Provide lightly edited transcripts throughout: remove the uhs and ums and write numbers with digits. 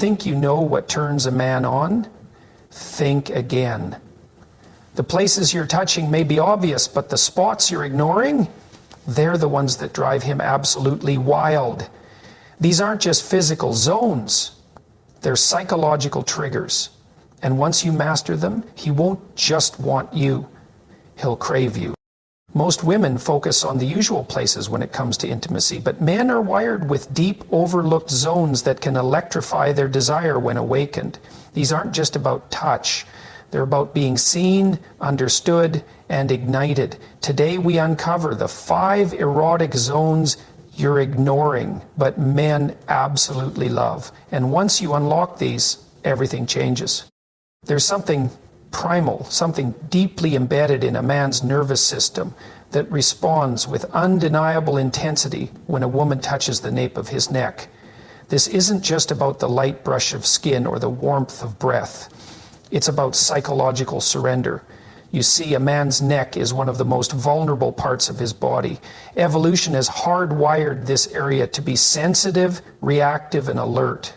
think you know what turns a man on? Think again. The places you're touching may be obvious, but the spots you're ignoring, they're the ones that drive him absolutely wild. These aren't just physical zones, they're psychological triggers. And once you master them, he won't just want you, he'll crave you. Most women focus on the usual places when it comes to intimacy, but men are wired with deep, overlooked zones that can electrify their desire when awakened. These aren't just about touch. They're about being seen, understood, and ignited. Today we uncover the 5 erotic zones you're ignoring, but men absolutely love. And once you unlock these, everything changes. There's something primal, something deeply embedded in a man's nervous system that responds with undeniable intensity when a woman touches the nape of his neck. This isn't just about the light brush of skin or the warmth of breath. It's about psychological surrender. You see, a man's neck is one of the most vulnerable parts of his body. Evolution has hardwired this area to be sensitive, reactive, and alert.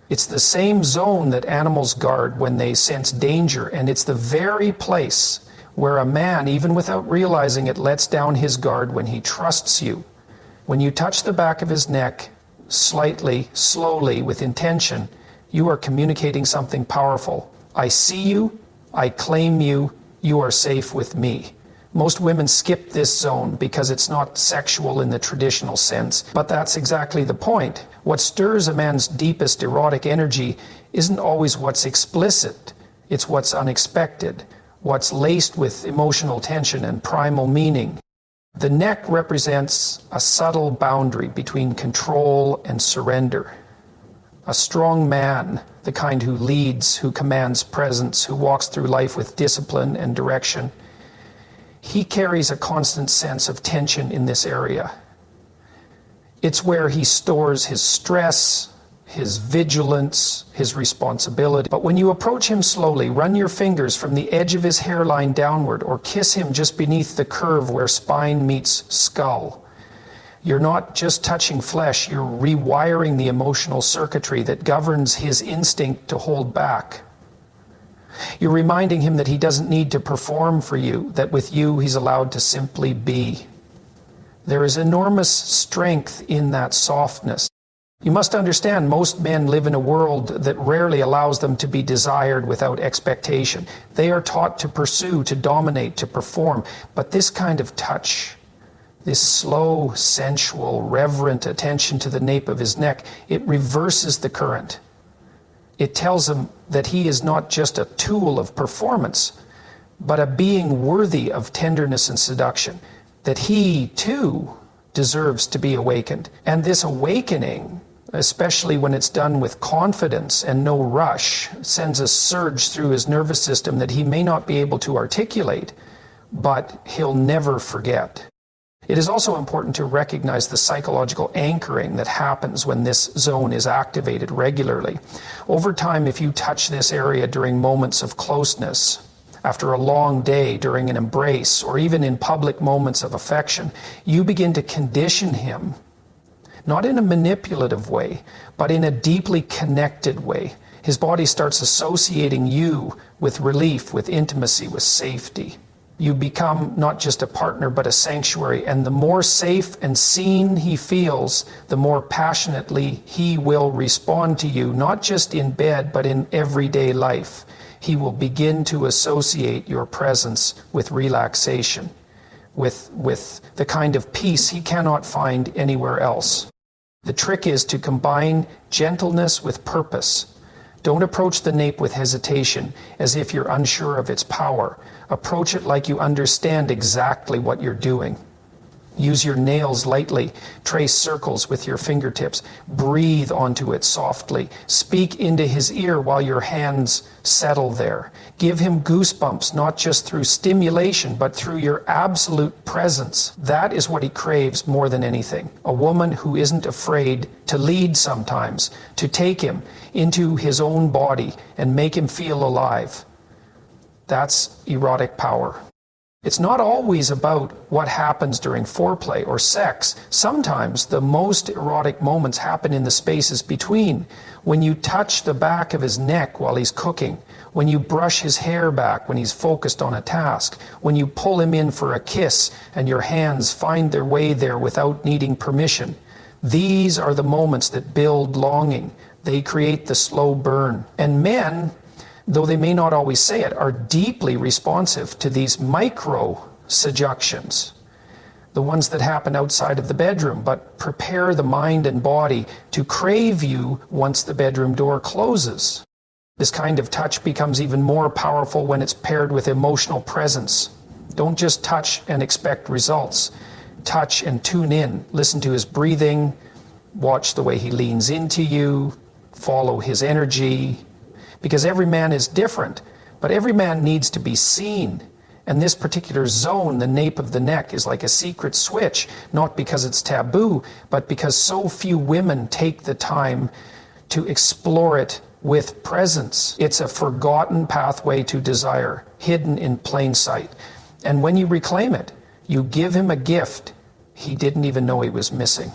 It's the same zone that animals guard when they sense danger, and it's the very place where a man, even without realizing it, lets down his guard when he trusts you. When you touch the back of his neck, slightly, slowly, with intention, you are communicating something powerful. I see you, I claim you, you are safe with me. Most women skip this zone because it's not sexual in the traditional sense, but that's exactly the point. What stirs a man's deepest erotic energy isn't always what's explicit, it's what's unexpected, what's laced with emotional tension and primal meaning. The neck represents a subtle boundary between control and surrender. A strong man, the kind who leads, who commands presence, who walks through life with discipline and direction, he carries a constant sense of tension in this area. It's where he stores his stress, his vigilance, his responsibility. But when you approach him slowly, run your fingers from the edge of his hairline downward or kiss him just beneath the curve where spine meets skull. You're not just touching flesh, you're rewiring the emotional circuitry that governs his instinct to hold back. You're reminding him that he doesn't need to perform for you, that with you he's allowed to simply be. There is enormous strength in that softness. You must understand, most men live in a world that rarely allows them to be desired without expectation. They are taught to pursue, to dominate, to perform. But this kind of touch, this slow, sensual, reverent attention to the nape of his neck, it reverses the current. It tells him that he is not just a tool of performance, but a being worthy of tenderness and seduction, that he, too, deserves to be awakened. And this awakening, especially when it's done with confidence and no rush, sends a surge through his nervous system that he may not be able to articulate, but he'll never forget. It is also important to recognize the psychological anchoring that happens when this zone is activated regularly. Over time, if you touch this area during moments of closeness, after a long day, during an embrace, or even in public moments of affection, you begin to condition him, not in a manipulative way, but in a deeply connected way. His body starts associating you with relief, with intimacy, with safety. You become not just a partner, but a sanctuary. And the more safe and seen he feels, the more passionately he will respond to you, not just in bed, but in everyday life. He will begin to associate your presence with relaxation, with the kind of peace he cannot find anywhere else. The trick is to combine gentleness with purpose. Don't approach the nape with hesitation, as if you're unsure of its power. Approach it like you understand exactly what you're doing. Use your nails lightly. Trace circles with your fingertips. Breathe onto it softly. Speak into his ear while your hands settle there. Give him goosebumps, not just through stimulation, but through your absolute presence. That is what he craves more than anything. A woman who isn't afraid to lead sometimes, to take him into his own body and make him feel alive. That's erotic power. It's not always about what happens during foreplay or sex. Sometimes the most erotic moments happen in the spaces between. When you touch the back of his neck while he's cooking, when you brush his hair back when he's focused on a task, when you pull him in for a kiss and your hands find their way there without needing permission. These are the moments that build longing. They create the slow burn. And men, though they may not always say it, are deeply responsive to these micro seductions, the ones that happen outside of the bedroom, but prepare the mind and body to crave you once the bedroom door closes. This kind of touch becomes even more powerful when it's paired with emotional presence. Don't just touch and expect results. Touch and tune in. Listen to his breathing. Watch the way he leans into you. Follow his energy. Because every man is different, but every man needs to be seen. And this particular zone, the nape of the neck, is like a secret switch, not because it's taboo, but because so few women take the time to explore it with presence. It's a forgotten pathway to desire, hidden in plain sight. And when you reclaim it, you give him a gift he didn't even know he was missing.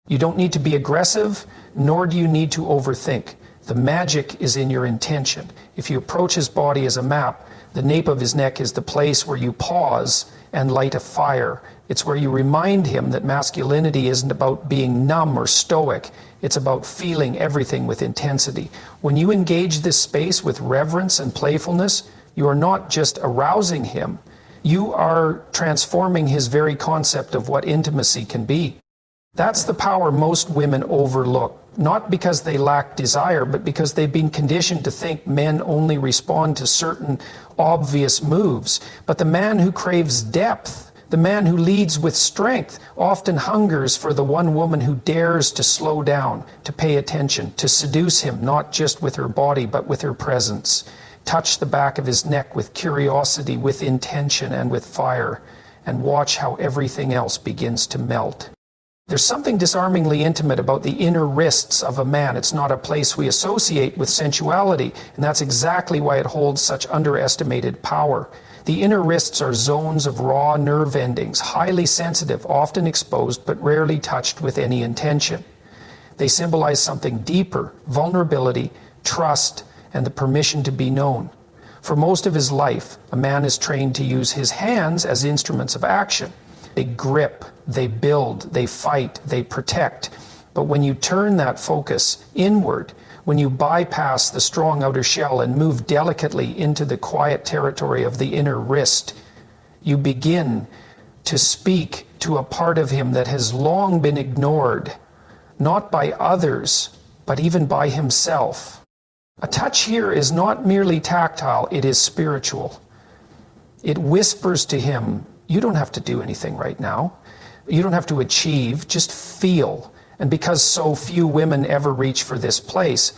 You don't need to be aggressive, nor do you need to overthink. The magic is in your intention. If you approach his body as a map, the nape of his neck is the place where you pause and light a fire. It's where you remind him that masculinity isn't about being numb or stoic. It's about feeling everything with intensity. When you engage this space with reverence and playfulness, you are not just arousing him, you are transforming his very concept of what intimacy can be. That's the power most women overlook, not because they lack desire, but because they've been conditioned to think men only respond to certain obvious moves. But the man who craves depth, the man who leads with strength, often hungers for the one woman who dares to slow down, to pay attention, to seduce him, not just with her body, but with her presence. Touch the back of his neck with curiosity, with intention, and with fire, and watch how everything else begins to melt. There's something disarmingly intimate about the inner wrists of a man. It's not a place we associate with sensuality, and that's exactly why it holds such underestimated power. The inner wrists are zones of raw nerve endings, highly sensitive, often exposed, but rarely touched with any intention. They symbolize something deeper: vulnerability, trust, and the permission to be known. For most of his life, a man is trained to use his hands as instruments of action. They grip, they build, they fight, they protect. But when you turn that focus inward, when you bypass the strong outer shell and move delicately into the quiet territory of the inner wrist, you begin to speak to a part of him that has long been ignored, not by others, but even by himself. A touch here is not merely tactile, it is spiritual. It whispers to him, you don't have to do anything right now. You don't have to achieve, just feel. And because so few women ever reach for this place,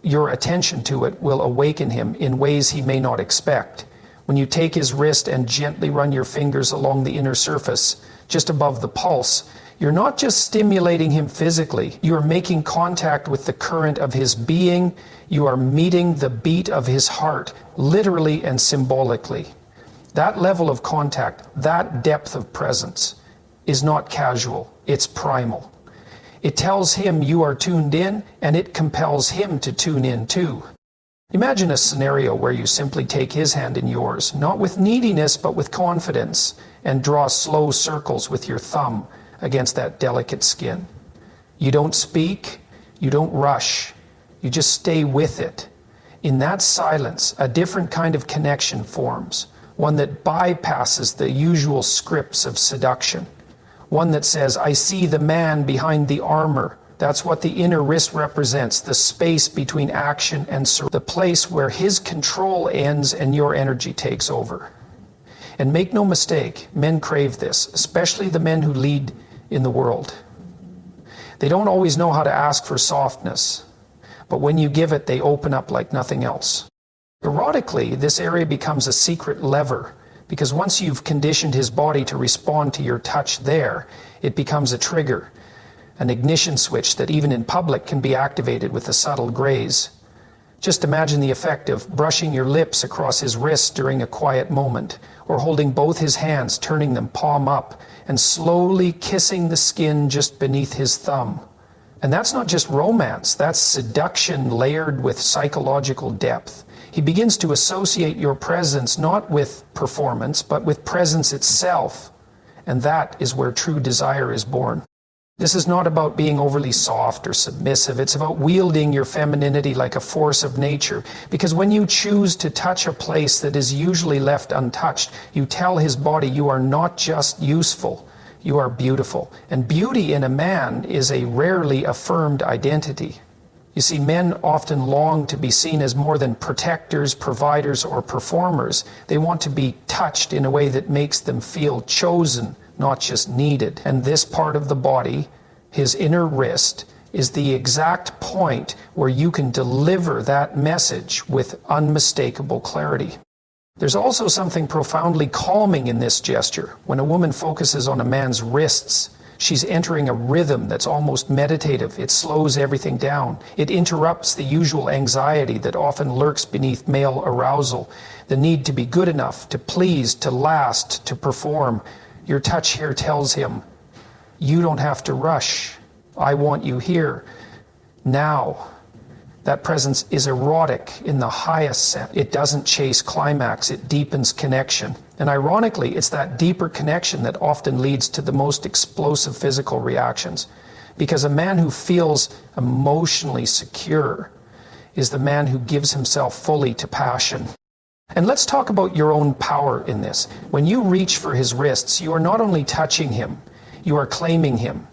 your attention to it will awaken him in ways he may not expect. When you take his wrist and gently run your fingers along the inner surface, just above the pulse, you're not just stimulating him physically, you are making contact with the current of his being, you are meeting the beat of his heart, literally and symbolically. That level of contact, that depth of presence, is not casual, it's primal. It tells him you are tuned in, and it compels him to tune in too. Imagine a scenario where you simply take his hand in yours, not with neediness, but with confidence, and draw slow circles with your thumb against that delicate skin. You don't speak, you don't rush, you just stay with it. In that silence, a different kind of connection forms, one that bypasses the usual scripts of seduction. One that says, I see the man behind the armor. That's what the inner wrist represents, the space between action and the place where his control ends and your energy takes over. And make no mistake, men crave this, especially the men who lead in the world. They don't always know how to ask for softness, but when you give it, they open up like nothing else. Erotically, this area becomes a secret lever, because once you've conditioned his body to respond to your touch there, it becomes a trigger, an ignition switch that even in public can be activated with a subtle graze. Just imagine the effect of brushing your lips across his wrist during a quiet moment, or holding both his hands, turning them palm up, and slowly kissing the skin just beneath his thumb. And that's not just romance, that's seduction layered with psychological depth. He begins to associate your presence not with performance, but with presence itself. And that is where true desire is born. This is not about being overly soft or submissive. It's about wielding your femininity like a force of nature. Because when you choose to touch a place that is usually left untouched, you tell his body you are not just useful, you are beautiful. And beauty in a man is a rarely affirmed identity. You see, men often long to be seen as more than protectors, providers, or performers. They want to be touched in a way that makes them feel chosen, not just needed. And this part of the body, his inner wrist, is the exact point where you can deliver that message with unmistakable clarity. There's also something profoundly calming in this gesture. When a woman focuses on a man's wrists, she's entering a rhythm that's almost meditative. It slows everything down. It interrupts the usual anxiety that often lurks beneath male arousal. The need to be good enough, to please, to last, to perform. Your touch here tells him, you don't have to rush. I want you here, now. That presence is erotic in the highest sense. It doesn't chase climax, it deepens connection. And ironically, it's that deeper connection that often leads to the most explosive physical reactions. Because a man who feels emotionally secure is the man who gives himself fully to passion. And let's talk about your own power in this. When you reach for his wrists, you are not only touching him, you are claiming him.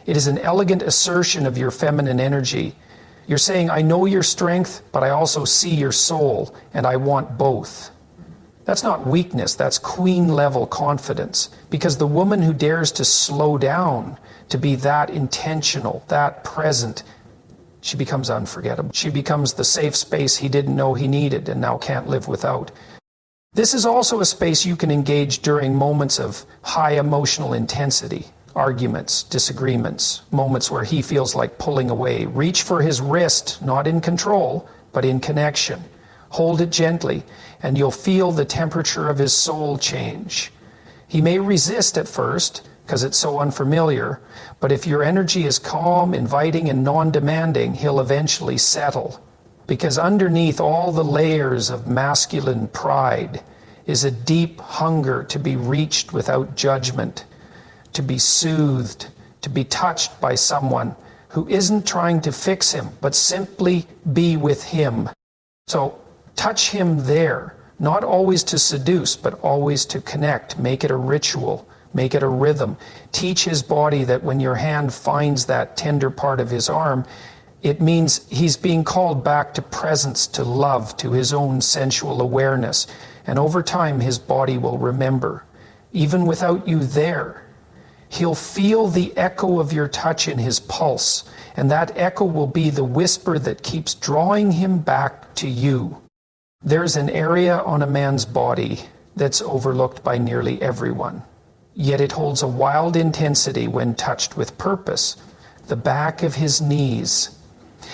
It is an elegant assertion of your feminine energy. You're saying, I know your strength, but I also see your soul, and I want both. That's not weakness, that's queen-level confidence. Because the woman who dares to slow down, to be that intentional, that present, she becomes unforgettable. She becomes the safe space he didn't know he needed and now can't live without. This is also a space you can engage during moments of high emotional intensity. Arguments, disagreements, moments where he feels like pulling away. Reach for his wrist, not in control, but in connection. Hold it gently, and you'll feel the temperature of his soul change. He may resist at first, because it's so unfamiliar, but if your energy is calm, inviting, and non-demanding, he'll eventually settle. Because underneath all the layers of masculine pride is a deep hunger to be reached without judgment, to be soothed, to be touched by someone who isn't trying to fix him, but simply be with him. So touch him there, not always to seduce, but always to connect. Make it a ritual, make it a rhythm. Teach his body that when your hand finds that tender part of his arm, it means he's being called back to presence, to love, to his own sensual awareness. And over time, his body will remember. Even without you there, he'll feel the echo of your touch in his pulse, and that echo will be the whisper that keeps drawing him back to you. There's an area on a man's body that's overlooked by nearly everyone, yet it holds a wild intensity when touched with purpose: the back of his knees.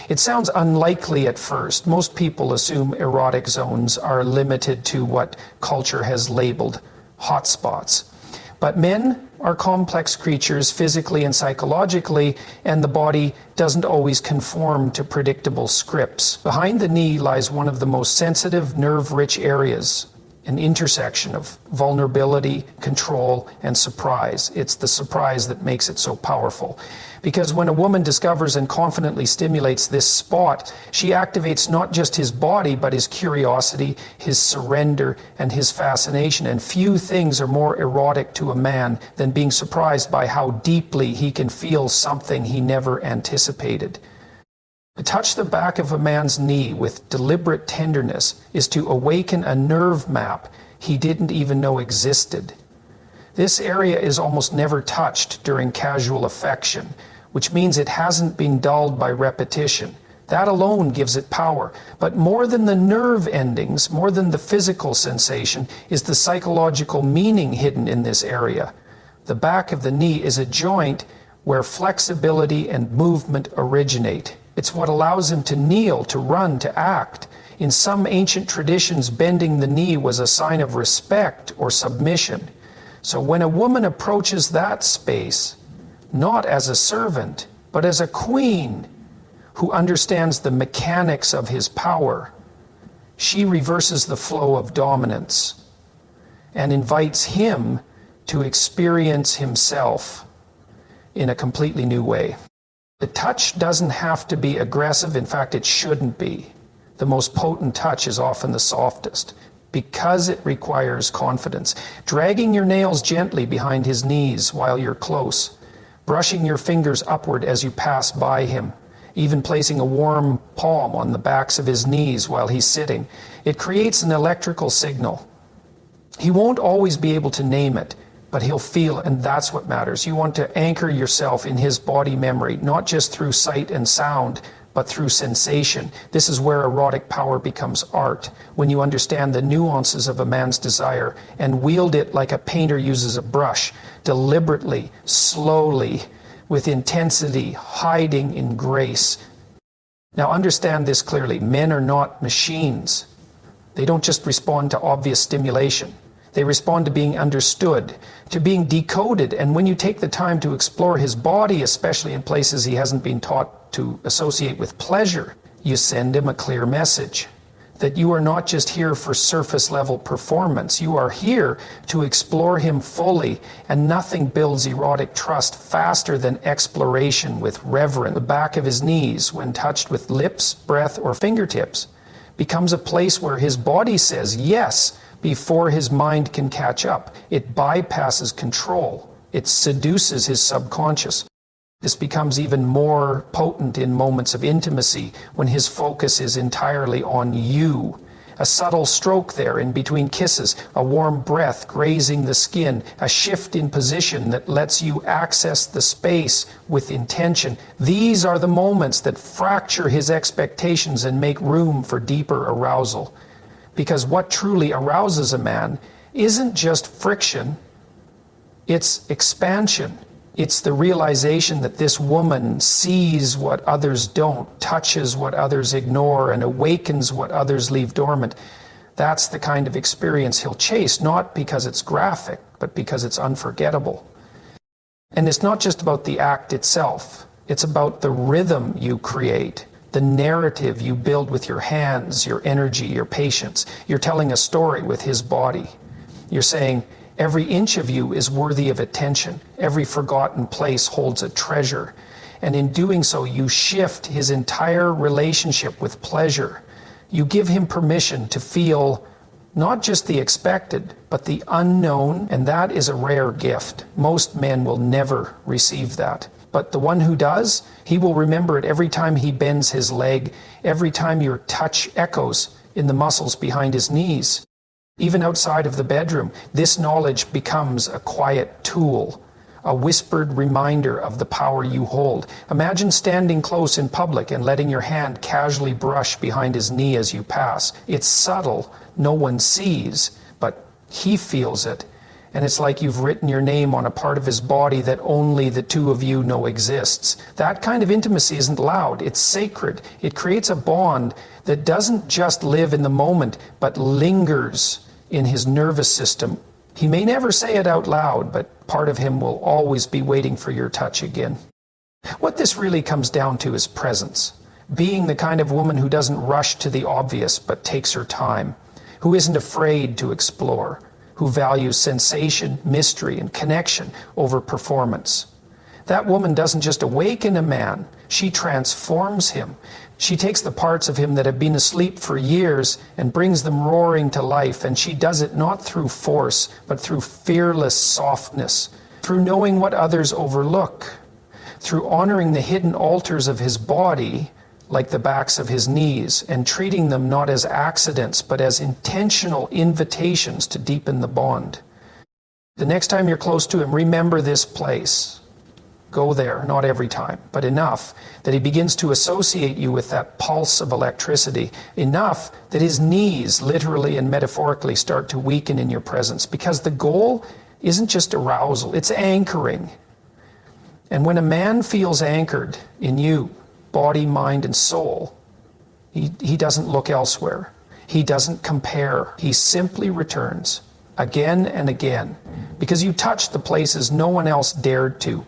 It sounds unlikely at first. Most people assume erotic zones are limited to what culture has labeled hotspots. But men are complex creatures physically and psychologically, and the body doesn't always conform to predictable scripts. Behind the knee lies one of the most sensitive, nerve-rich areas, an intersection of vulnerability, control, and surprise. It's the surprise that makes it so powerful. Because when a woman discovers and confidently stimulates this spot, she activates not just his body, but his curiosity, his surrender, and his fascination. And few things are more erotic to a man than being surprised by how deeply he can feel something he never anticipated. To touch the back of a man's knee with deliberate tenderness is to awaken a nerve map he didn't even know existed. This area is almost never touched during casual affection, which means it hasn't been dulled by repetition. That alone gives it power. But more than the nerve endings, more than the physical sensation, is the psychological meaning hidden in this area. The back of the knee is a joint where flexibility and movement originate. It's what allows him to kneel, to run, to act. In some ancient traditions, bending the knee was a sign of respect or submission. So when a woman approaches that space, not as a servant, but as a queen who understands the mechanics of his power, she reverses the flow of dominance and invites him to experience himself in a completely new way. The touch doesn't have to be aggressive. In fact, it shouldn't be. The most potent touch is often the softest because it requires confidence. Dragging your nails gently behind his knees while you're close, brushing your fingers upward as you pass by him, even placing a warm palm on the backs of his knees while he's sitting. It creates an electrical signal. He won't always be able to name it, but he'll feel it, and that's what matters. You want to anchor yourself in his body memory, not just through sight and sound, but through sensation. This is where erotic power becomes art, when you understand the nuances of a man's desire and wield it like a painter uses a brush, deliberately, slowly, with intensity, hiding in grace. Now understand this clearly. Men are not machines. They don't just respond to obvious stimulation. They respond to being understood, to being decoded. And when you take the time to explore his body, especially in places he hasn't been taught to associate with pleasure, you send him a clear message that you are not just here for surface level performance. You are here to explore him fully, and nothing builds erotic trust faster than exploration with reverence. The back of his knees, when touched with lips, breath, or fingertips, becomes a place where his body says yes before his mind can catch up. It bypasses control. It seduces his subconscious. This becomes even more potent in moments of intimacy when his focus is entirely on you. A subtle stroke there in between kisses, a warm breath grazing the skin, a shift in position that lets you access the space with intention. These are the moments that fracture his expectations and make room for deeper arousal. Because what truly arouses a man isn't just friction, it's expansion. It's the realization that this woman sees what others don't, touches what others ignore, and awakens what others leave dormant. That's the kind of experience he'll chase, not because it's graphic, but because it's unforgettable. And it's not just about the act itself. It's about the rhythm you create, the narrative you build with your hands, your energy, your patience. You're telling a story with his body. You're saying, every inch of you is worthy of attention. Every forgotten place holds a treasure. And in doing so, you shift his entire relationship with pleasure. You give him permission to feel not just the expected, but the unknown, and that is a rare gift. Most men will never receive that. But the one who does, he will remember it every time he bends his leg, every time your touch echoes in the muscles behind his knees. Even outside of the bedroom, this knowledge becomes a quiet tool, a whispered reminder of the power you hold. Imagine standing close in public and letting your hand casually brush behind his knee as you pass. It's subtle, no one sees, but he feels it. And it's like you've written your name on a part of his body that only the two of you know exists. That kind of intimacy isn't loud, it's sacred. It creates a bond that doesn't just live in the moment, but lingers in his nervous system. He may never say it out loud, but part of him will always be waiting for your touch again. What this really comes down to is presence. Being the kind of woman who doesn't rush to the obvious, but takes her time, who isn't afraid to explore, who values sensation, mystery, and connection over performance. That woman doesn't just awaken a man, she transforms him. She takes the parts of him that have been asleep for years and brings them roaring to life, and she does it not through force, but through fearless softness, through knowing what others overlook, through honoring the hidden altars of his body, like the backs of his knees, and treating them not as accidents, but as intentional invitations to deepen the bond. The next time you're close to him, remember this place. Go there, not every time, but enough that he begins to associate you with that pulse of electricity, enough that his knees, literally and metaphorically, start to weaken in your presence, because the goal isn't just arousal, it's anchoring. And when a man feels anchored in you, body, mind, and soul. He doesn't look elsewhere. He doesn't compare. He simply returns again and again, because you touch the places no one else dared to.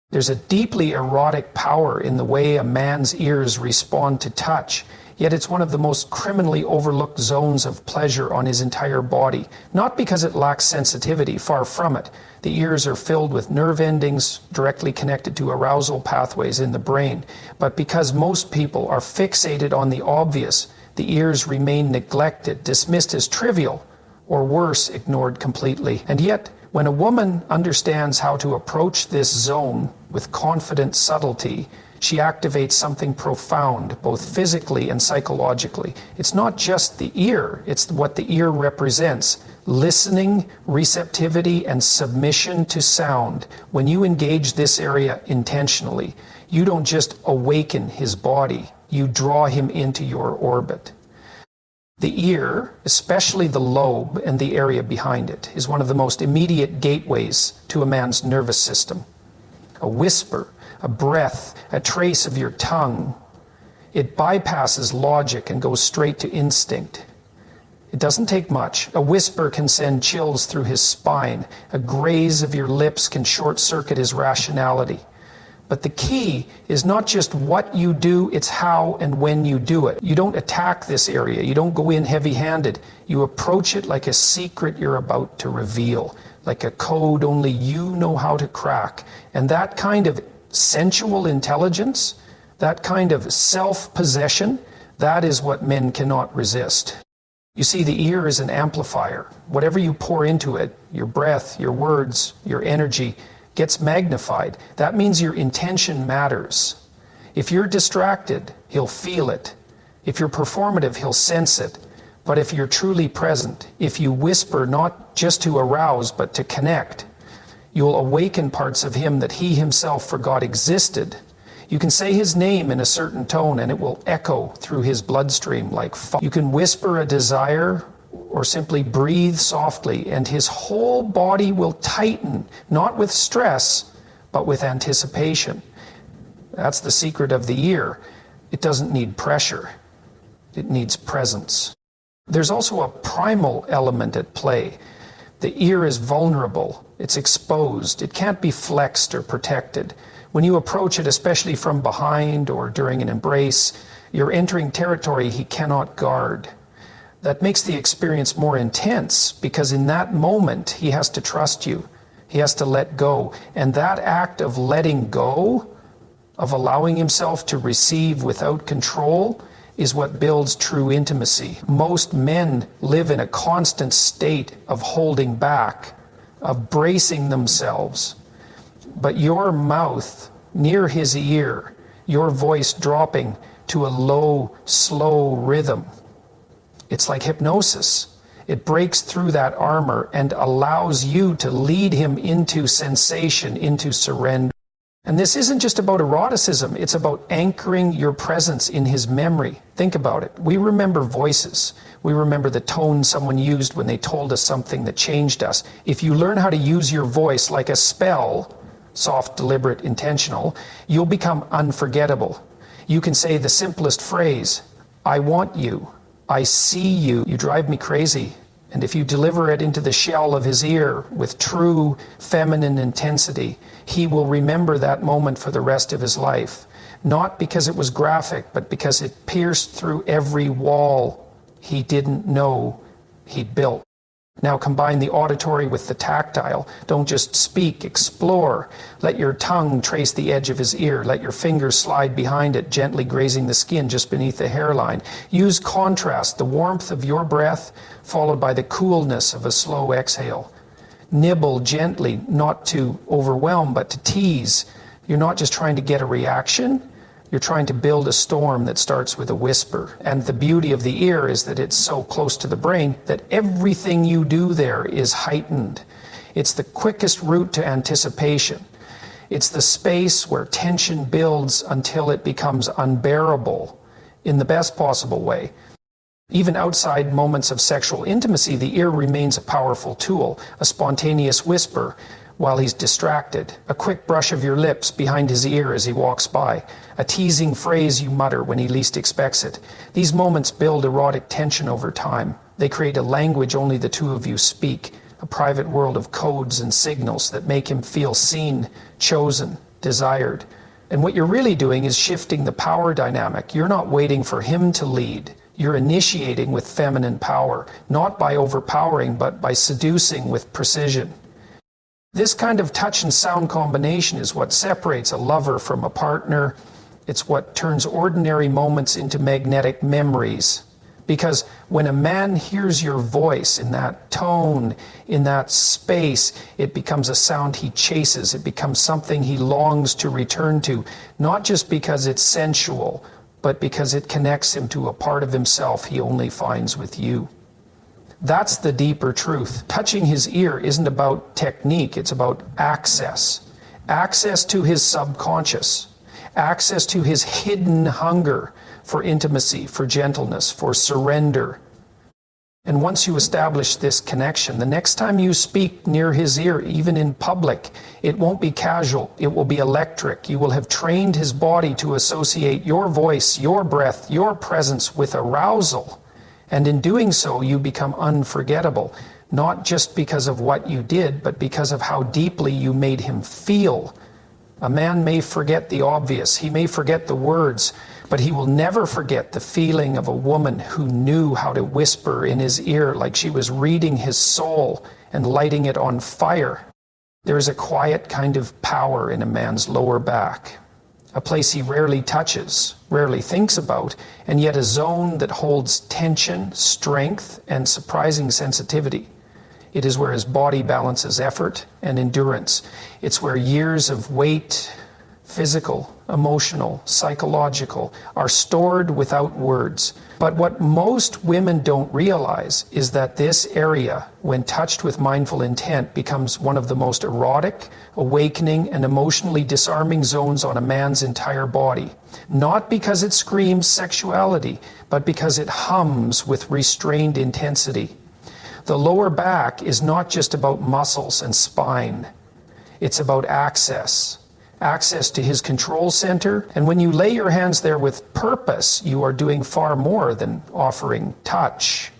There's a deeply erotic power in the way a man's ears respond to touch, yet it's one of the most criminally overlooked zones of pleasure on his entire body. Not because it lacks sensitivity, far from it. The ears are filled with nerve endings directly connected to arousal pathways in the brain, but because most people are fixated on the obvious, the ears remain neglected, dismissed as trivial, or worse, ignored completely. And yet, when a woman understands how to approach this zone with confident subtlety, she activates something profound, both physically and psychologically. It's not just the ear, it's what the ear represents. Listening, receptivity, and submission to sound. When you engage this area intentionally, you don't just awaken his body, you draw him into your orbit. The ear, especially the lobe and the area behind it, is one of the most immediate gateways to a man's nervous system. A whisper, a breath, a trace of your tongue. It bypasses logic and goes straight to instinct. It doesn't take much. A whisper can send chills through his spine. A graze of your lips can short-circuit his rationality. But the key is not just what you do, it's how and when you do it. You don't attack this area. You don't go in heavy-handed. You approach it like a secret you're about to reveal, like a code only you know how to crack. And that kind of sensual intelligence, that kind of self-possession, that is what men cannot resist. You see, the ear is an amplifier. Whatever you pour into it, your breath, your words, your energy, gets magnified. That means your intention matters. If you're distracted, he'll feel it. If you're performative, he'll sense it. But if you're truly present, if you whisper not just to arouse, but to connect, you'll awaken parts of him that he himself forgot existed. You can say his name in a certain tone and it will echo through his bloodstream like fire. You can whisper a desire or simply breathe softly, and his whole body will tighten, not with stress, but with anticipation. That's the secret of the ear. It doesn't need pressure. It needs presence. There's also a primal element at play. The ear is vulnerable. It's exposed. It can't be flexed or protected. When you approach it, especially from behind or during an embrace, you're entering territory he cannot guard. That makes the experience more intense because in that moment, he has to trust you. He has to let go. And that act of letting go, of allowing himself to receive without control, is what builds true intimacy. Most men live in a constant state of holding back, of bracing themselves. But your mouth near his ear, your voice dropping to a low, slow rhythm, it's like hypnosis. It breaks through that armor and allows you to lead him into sensation, into surrender. And this isn't just about eroticism, it's about anchoring your presence in his memory. Think about it. We remember voices. We remember the tone someone used when they told us something that changed us. If you learn how to use your voice like a spell, soft, deliberate, intentional, you'll become unforgettable. You can say the simplest phrase, I want you. I see you, you drive me crazy. And if you deliver it into the shell of his ear with true feminine intensity, he will remember that moment for the rest of his life. Not because it was graphic, but because it pierced through every wall he didn't know he'd built. Now combine the auditory with the tactile. Don't just speak, explore. Let your tongue trace the edge of his ear. Let your fingers slide behind it, gently grazing the skin just beneath the hairline. Use contrast, the warmth of your breath followed by the coolness of a slow exhale. Nibble gently, not to overwhelm, but to tease. You're not just trying to get a reaction. You're trying to build a storm that starts with a whisper. And the beauty of the ear is that it's so close to the brain that everything you do there is heightened. It's the quickest route to anticipation. It's the space where tension builds until it becomes unbearable in the best possible way. Even outside moments of sexual intimacy, the ear remains a powerful tool, a spontaneous whisper. while he's distracted, a quick brush of your lips behind his ear as he walks by, a teasing phrase you mutter when he least expects it. These moments build erotic tension over time. They create a language only the two of you speak, a private world of codes and signals that make him feel seen, chosen, desired. And what you're really doing is shifting the power dynamic. You're not waiting for him to lead. You're initiating with feminine power, not by overpowering, but by seducing with precision. This kind of touch and sound combination is what separates a lover from a partner. It's what turns ordinary moments into magnetic memories. Because when a man hears your voice in that tone, in that space, it becomes a sound he chases. It becomes something he longs to return to, not just because it's sensual, but because it connects him to a part of himself he only finds with you. That's the deeper truth. Touching his ear isn't about technique, it's about access. Access to his subconscious. Access to his hidden hunger for intimacy, for gentleness, for surrender. And once you establish this connection, the next time you speak near his ear, even in public, it won't be casual, it will be electric. You will have trained his body to associate your voice, your breath, your presence with arousal. And in doing so, you become unforgettable, not just because of what you did, but because of how deeply you made him feel. A man may forget the obvious, he may forget the words, but he will never forget the feeling of a woman who knew how to whisper in his ear like she was reading his soul and lighting it on fire. There is a quiet kind of power in a man's lower back, a place he rarely touches, rarely thinks about, and yet a zone that holds tension, strength, and surprising sensitivity. It is where his body balances effort and endurance. It's where years of weight, physical, emotional, psychological, are stored without words. But what most women don't realize is that this area, when touched with mindful intent, becomes one of the most erotic, awakening, and emotionally disarming zones on a man's entire body. Not because it screams sexuality, but because it hums with restrained intensity. The lower back is not just about muscles and spine. It's about access to his control center. And when you lay your hands there with purpose, you are doing far more than offering touch.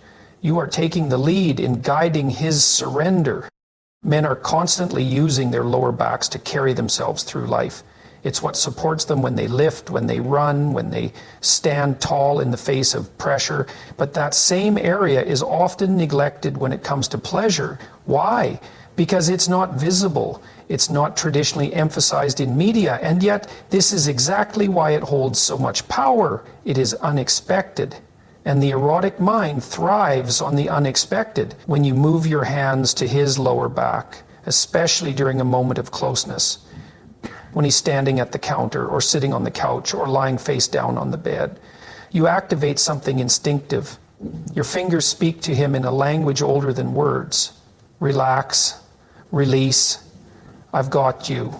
You are taking the lead in guiding his surrender. Men are constantly using their lower backs to carry themselves through life. It's what supports them when they lift, when they run, when they stand tall in the face of pressure. But that same area is often neglected when it comes to pleasure. Why? Because it's not visible. It's not traditionally emphasized in media. And yet, this is exactly why it holds so much power. It is unexpected. And the erotic mind thrives on the unexpected when you move your hands to his lower back, especially during a moment of closeness. When he's standing at the counter or sitting on the couch or lying face down on the bed. You activate something instinctive. Your fingers speak to him in a language older than words. Relax, release, I've got you.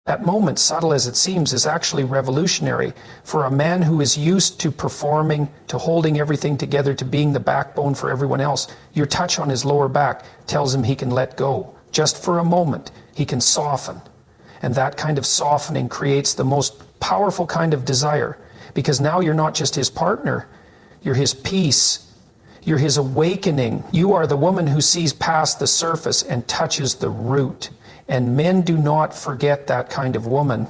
That moment, subtle as it seems, is actually revolutionary. For a man who is used to performing, to holding everything together, to being the backbone for everyone else, your touch on his lower back tells him he can let go. Just for a moment, he can soften. And that kind of softening creates the most powerful kind of desire, because now you're not just his partner, you're his peace, you're his awakening. You are the woman who sees past the surface and touches the root. And men do not forget that kind of woman.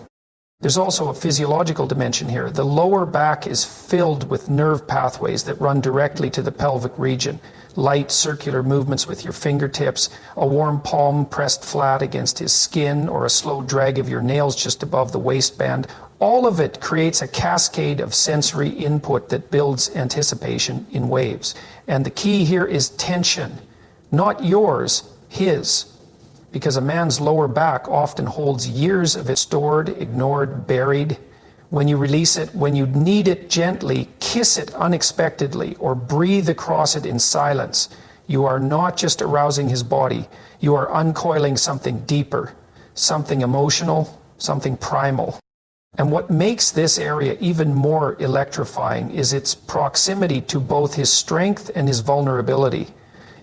There's also a physiological dimension here. The lower back is filled with nerve pathways that run directly to the pelvic region. Light circular movements with your fingertips, a warm palm pressed flat against his skin, or a slow drag of your nails just above the waistband. All of it creates a cascade of sensory input that builds anticipation in waves. And the key here is tension. Not yours, his. Because a man's lower back often holds years of it stored, ignored, buried. When you release it, when you knead it gently, kiss it unexpectedly, or breathe across it in silence, you are not just arousing his body, you are uncoiling something deeper, something emotional, something primal. And what makes this area even more electrifying is its proximity to both his strength and his vulnerability.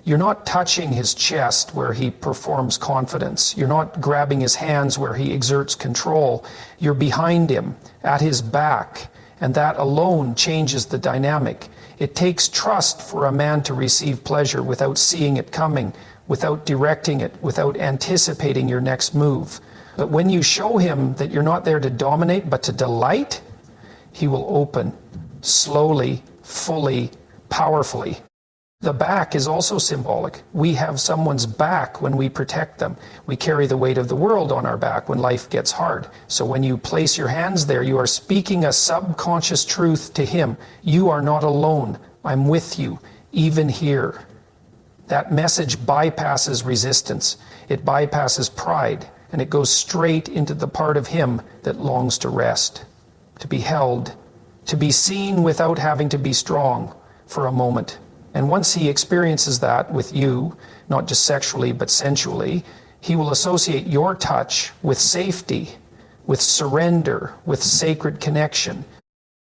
You're not touching his chest where he performs confidence. You're not grabbing his hands where he exerts control. You're behind him, at his back, and that alone changes the dynamic. It takes trust for a man to receive pleasure without seeing it coming, without directing it, without anticipating your next move. But when you show him that you're not there to dominate, but to delight, he will open, slowly, fully, powerfully. The back is also symbolic. We have someone's back when we protect them. We carry the weight of the world on our back when life gets hard. So when you place your hands there, you are speaking a subconscious truth to him. You are not alone. I'm with you, even here. That message bypasses resistance. It bypasses pride, and it goes straight into the part of him that longs to rest, to be held, to be seen without having to be strong for a moment. And once he experiences that with you, not just sexually but sensually, he will associate your touch with safety, with surrender, with sacred connection.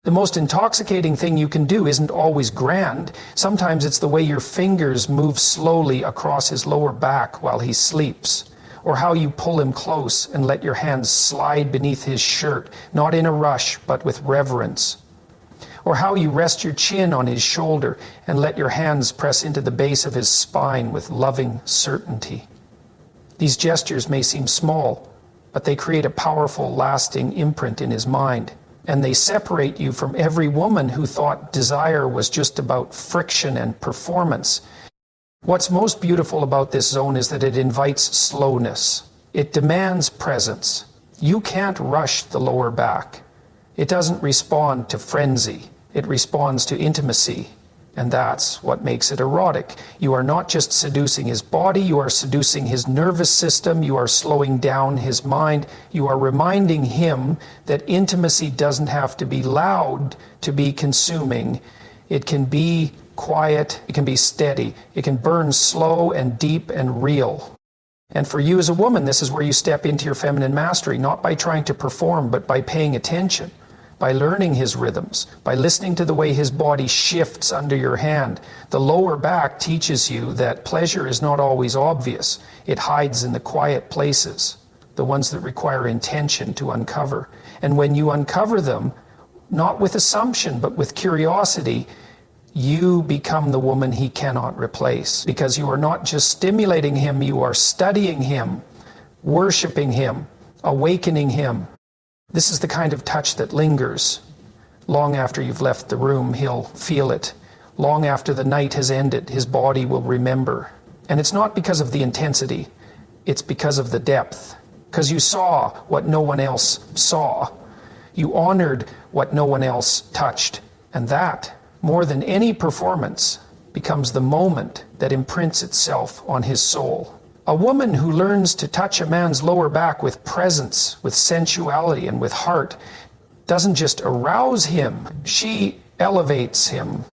The most intoxicating thing you can do isn't always grand. Sometimes it's the way your fingers move slowly across his lower back while he sleeps, or how you pull him close and let your hands slide beneath his shirt, not in a rush but with reverence. Or how you rest your chin on his shoulder and let your hands press into the base of his spine with loving certainty. These gestures may seem small, but they create a powerful, lasting imprint in his mind. And they separate you from every woman who thought desire was just about friction and performance. What's most beautiful about this zone is that it invites slowness. It demands presence. You can't rush the lower back. It doesn't respond to frenzy. It responds to intimacy. And that's what makes it erotic. You are not just seducing his body, you are seducing his nervous system, you are slowing down his mind, you are reminding him that intimacy doesn't have to be loud to be consuming. It can be quiet, it can be steady, it can burn slow and deep and real. And for you as a woman, this is where you step into your feminine mastery, not by trying to perform, but by paying attention, by learning his rhythms, by listening to the way his body shifts under your hand. The lower back teaches you that pleasure is not always obvious. It hides in the quiet places, the ones that require intention to uncover. And when you uncover them, not with assumption, but with curiosity, you become the woman he cannot replace, because you are not just stimulating him, you are studying him, worshiping him, awakening him. This is the kind of touch that lingers. Long after you've left the room, he'll feel it. Long after the night has ended, his body will remember. And it's not because of the intensity, it's because of the depth. Because you saw what no one else saw. You honored what no one else touched. And that, more than any performance, becomes the moment that imprints itself on his soul. A woman who learns to touch a man's lower back with presence, with sensuality, and with heart doesn't just arouse him, she elevates him.